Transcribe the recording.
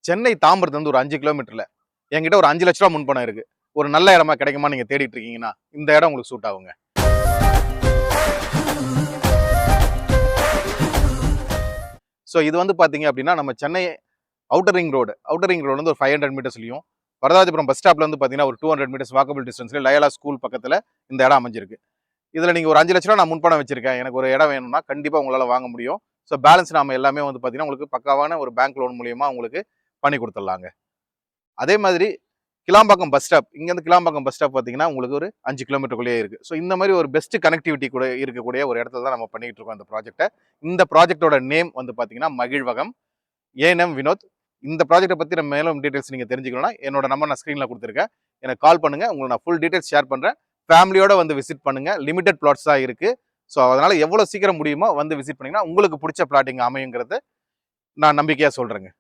சென்னை தாம்பரத்துலேருந்து ஒரு 5 கிலோமீட்டர்ல என்கிட்ட ஒரு 5 லட்ச ரூபா முன்பணம் இருக்கு. ஒரு நல்ல இடமா கிடைக்குமா நீங்க தேடிட்டு இருக்கீங்கன்னா இந்த இடம் உங்களுக்கு சூட் ஆகுங்க. ஸோ இது வந்து பார்த்தீங்க அப்படின்னா நம்ம சென்னை அவுட்டர் ரிங் ரோடு வந்து ஒரு 500 மீட்டர்ஸ்லையும், வரதாஜபுரம் பஸ் ஸ்டாப்ல வந்து பார்த்தீங்கன்னா ஒரு 200 மீட்டர்ஸ் வாக்கபிள் டிஸ்டன்ஸ்ல லயலா ஸ்கூல் பக்கத்தில் இந்த இடம் அமைஞ்சிருக்கு. இதில் நீங்கள் ஒரு 5 லட்ச ரூபா நான் முன்பணம் வச்சிருக்கேன், எனக்கு ஒரு இடம் வேணும்னா கண்டிப்பாக உங்களால் வாங்க முடியும். ஸோ பேலன்ஸ் நாம எல்லாமே வந்து பார்த்தீங்கன்னா உங்களுக்கு பக்காவான ஒரு பேங்க் லோன் மூலியமா உங்களுக்கு பண்ணி கொடுத்துடலாங்க. அதே மாதிரி கிளாம்பாக்கம் பஸ் ஸ்டாப், இங்கேருந்து கிளாம்பாக்கம் பஸ் ஸ்டாப் பார்த்தீங்கன்னா உங்களுக்கு ஒரு 5 கிலோமீட்டருக்குள்ளேயே இருக்குது. ஸோ இந்த மாதிரி ஒரு பெஸ்ட் கனெக்டிவிட்டி கூட இருக்கக்கூடிய ஒரு இடத்துல தான் நம்ம பண்ணிட்டு இருக்கோம் இந்த ப்ராஜெக்ட்டை. இந்த ப்ராஜெக்டோட நேம் வந்து பார்த்தீங்கன்னா மகிழ்வகம், ஏஎன்எம் வினோத். இந்த ப்ராஜெக்ட்டை பற்றி நம்ம மேலும் டீட்டெயில்ஸ் நீங்கள் தெரிஞ்சுக்கணும்னா என்னோட நம்பர் நான் ஸ்க்ரீனில் கொடுத்துருக்கேன், எனக்கு கால் பண்ணுங்க, உங்களுக்கு நான் ஃபுல் டீட்டெயில்ஸ் ஷேர் பண்ணுறேன். ஃபேமிலியோட வந்து விசிட் பண்ணுங்க, லிமிடெட் பிளாட்ஸ் தான் இருக்குது. ஸோ அதனால எவ்வளோ சீக்கிரம் முடியுமோ வந்து விசிட் பண்ணிங்கன்னா உங்களுக்கு பிடிச்ச பிளாட் இங்கே அமையுங்கிறது நான் நம்பிக்கையாக சொல்கிறேங்க.